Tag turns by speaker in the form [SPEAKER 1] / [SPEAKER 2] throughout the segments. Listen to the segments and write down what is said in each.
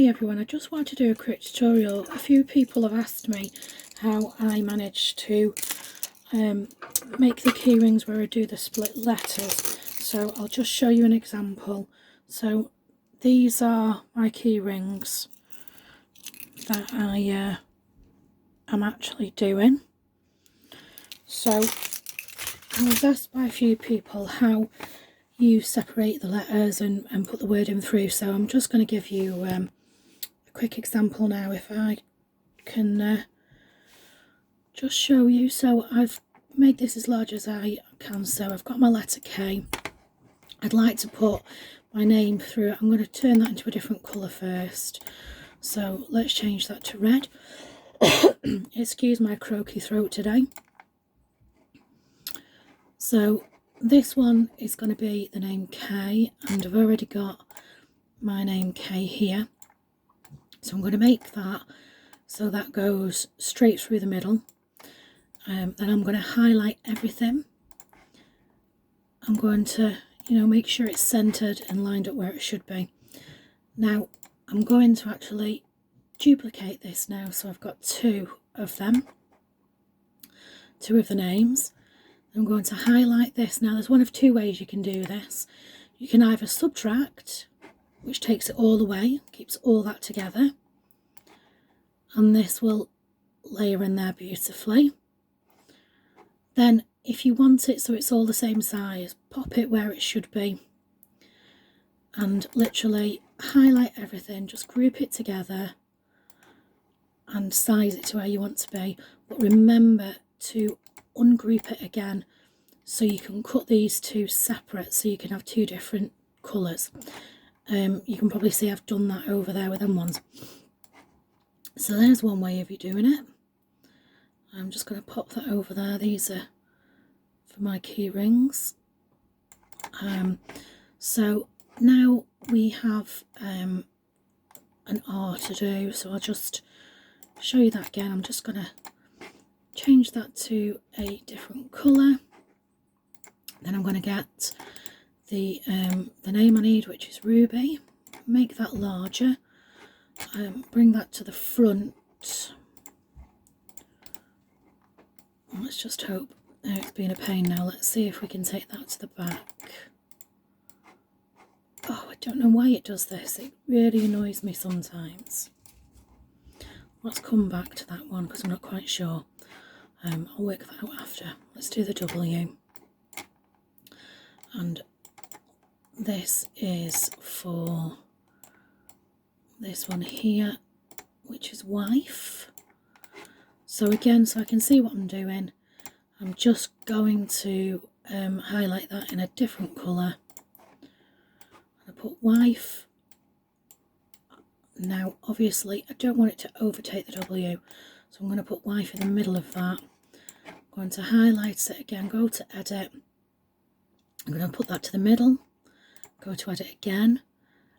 [SPEAKER 1] Hi everyone, I just wanted to do a quick tutorial. A few people have asked me how I managed to make the key rings where I do the split letters. So I'll just show you an example. So these are my key rings that I am actually doing. So I was asked by a few people how you separate the letters and put the word in through. So I'm just going to give you a quick example now, if I can just show you. So I've made this as large as I can, so I've got my letter K. I'd like to put my name through it. I'm going to turn that into a different colour first, so let's change that to red. Excuse my croaky throat today. So this one is going to be the name K, and I've already got my name K here. So I'm going to make that so that goes straight through the middle. Then I'm going to highlight everything. I'm going to, make sure it's centered and lined up where it should be. Now I'm going to actually duplicate this now, so I've got two of them, two of the names. I'm going to highlight this. Now there's one of two ways you can do this. You can either subtract, which takes it all away, keeps all that together, and this will layer in there beautifully. Then if you want it so it's all the same size, pop it where it should be and literally highlight everything, just group it together and size it to where you want to be. But remember to ungroup it again so you can cut these two separate, so you can have two different colours. You can probably see I've done that over there with them ones. So there's one way of you doing it. I'm just going to pop that over there. These are for my key rings. So now we have an R to do, so I'll just show you that again. I'm just going to change that to a different colour. Then I'm going to get the name I need, which is Ruby. Make that larger. Bring that to the front. Let's just hope. Oh, it's been a pain now. Let's see if we can take that to the back. Oh, I don't know why it does this. It really annoys me sometimes. Let's come back to that one because I'm not quite sure. I'll work that out after. Let's do the W. And this is for this one here, which is wife. So again, so I can see what I'm doing, I'm just going to highlight that in a different colour. I put wife. Now obviously I don't want it to overtake the W, so I'm going to put wife in the middle of that. I'm going to highlight it again, go to edit. I'm going to put that to the middle, go to edit again,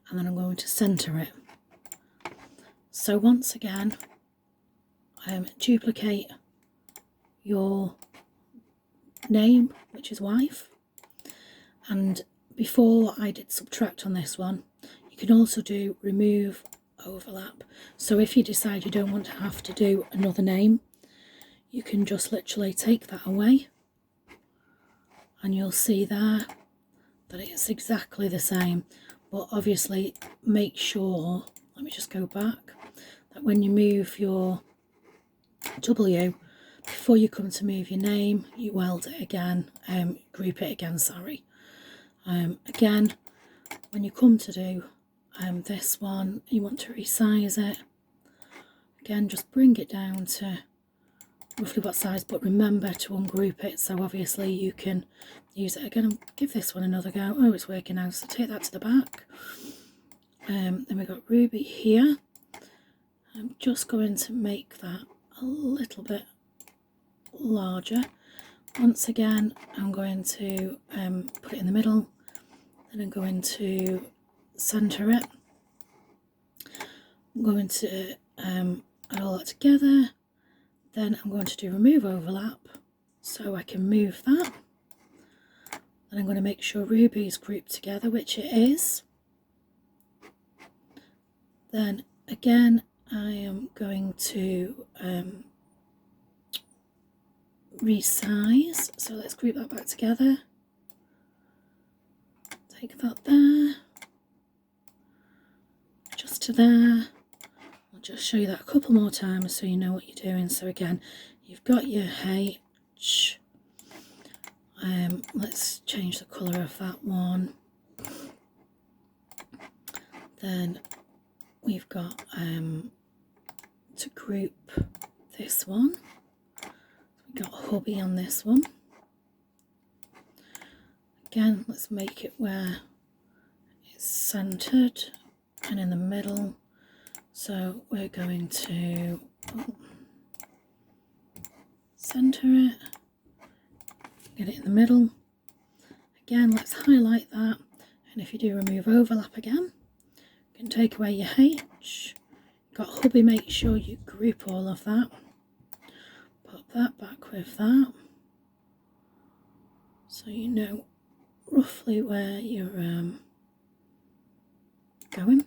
[SPEAKER 1] and then I'm going to centre it. So once again, duplicate your name, which is wife, and before I did subtract on this one, you can also do remove overlap. So if you decide you don't want to have to do another name, you can just literally take that away, and you'll see there that it's exactly the same. But obviously make sure, let me just go back, that when you move your W, before you come to move your name, you weld it again, group it again, sorry. Again, when you come to do this one, you want to resize it. Again, just bring it down to roughly what size, but remember to ungroup it, so obviously you can use it again. And give this one another go. Oh, it's working now, so take that to the back. Then we've got Ruby here. I'm just going to make that a little bit larger. Once again, I'm going to put it in the middle, then I'm going to centre it. I'm going to add all that together. Then I'm going to do remove overlap so I can move that. Then I'm going to make sure Ruby is grouped together, which it is. Then again, I am going to resize. So let's group that back together. Take that there, just to there. I'll just show you that a couple more times so you know what you're doing. So again, you've got your H. Let's change the colour of that one. Then we've got to group this one. We've got a hubby on this one. Again, let's make it where it's centered and in the middle. So we're going to center it, get it in the middle. Again, let's highlight that, and if you do remove overlap again, you can take away your H. Got hubby, make sure you group all of that. Pop that back with that, so you know roughly where you're going.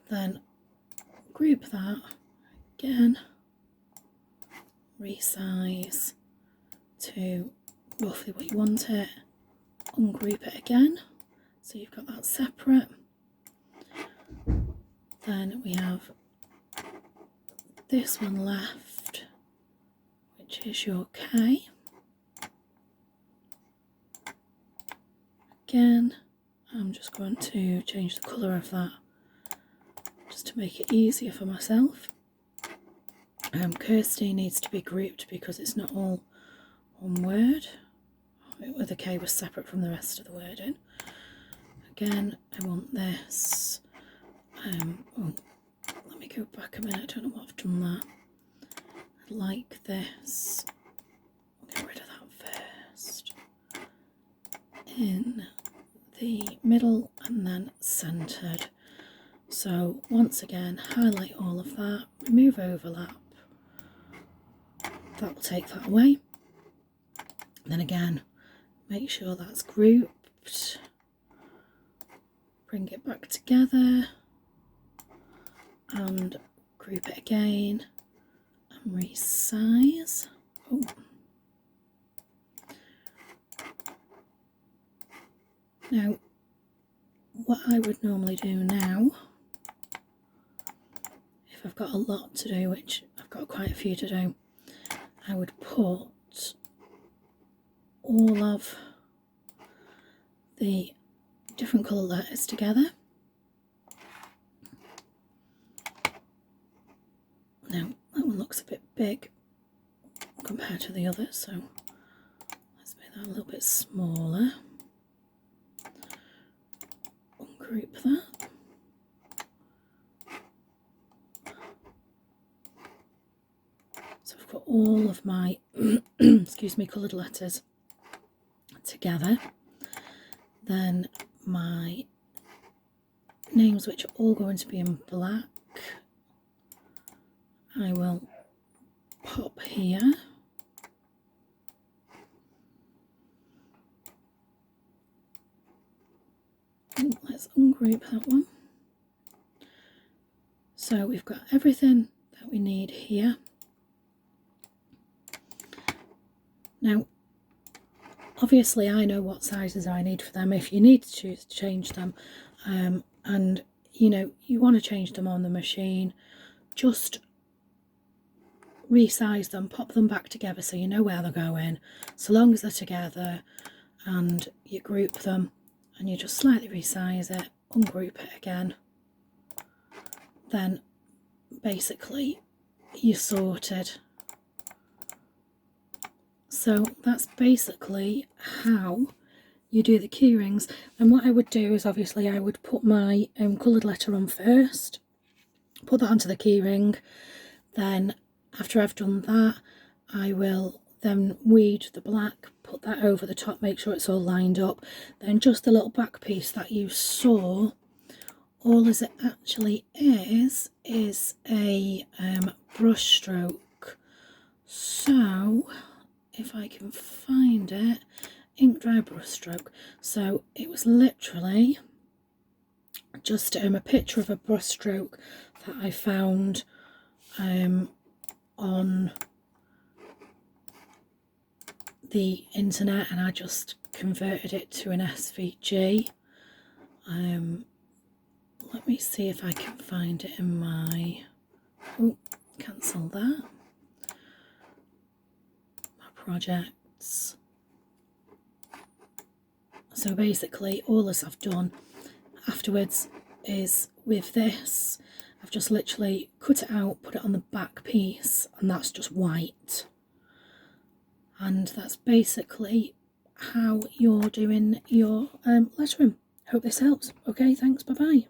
[SPEAKER 1] Then group that again, resize to roughly what you want it, ungroup it again, so you've got that separate. Then we have this one left, which is your K. Again, I'm just going to change the colour of that just to make it easier for myself. Kirsty needs to be grouped because it's not all one word. The K was separate from the rest of the wording. Again, I want this. Oh, let me go back a minute. I don't know what I've done there. I'd like this. I'll get rid of that first. In the middle and then centered. So once again, highlight all of that, remove overlap. That will take that away. Then again, make sure that's grouped. Bring it back together and group it again and resize. Oh. Now, what I would normally do now, if I've got a lot to do, which I've got quite a few to do, I would put all of the different colour letters together. Now, that one looks a bit big compared to the others, so let's make that a little bit smaller. Ungroup that. So I've got all of my excuse me, coloured letters together. Then my names, which are all going to be in black, I will pop here. Let's ungroup that one. So we've got everything that we need here. Now, obviously I know what sizes I need for them. If you need to choose to change them, and you know you want to change them on the machine, just resize them, pop them back together so you know where they're going, so long as they're together, and you group them and you just slightly resize it, ungroup it again, then basically you're sorted. So that's basically how you do the keyrings. And what I would do is, obviously I would put my coloured letter on first, put that onto the keyring, then after I've done that I will then weed the black, put that over the top, make sure it's all lined up. Then just the little back piece that you saw, all as it actually is a brush stroke. So if I can find it, ink dry brush stroke. So it was literally just a picture of a brushstroke that I found on the internet, and I just converted it to an SVG. Let me see if I can find it in my, oh, cancel that, my projects. So basically all this I've done afterwards is with this, I've just literally cut it out, put it on the back piece, and that's just white. And that's basically how you're doing your lettering. Hope this helps. Okay, thanks, bye bye.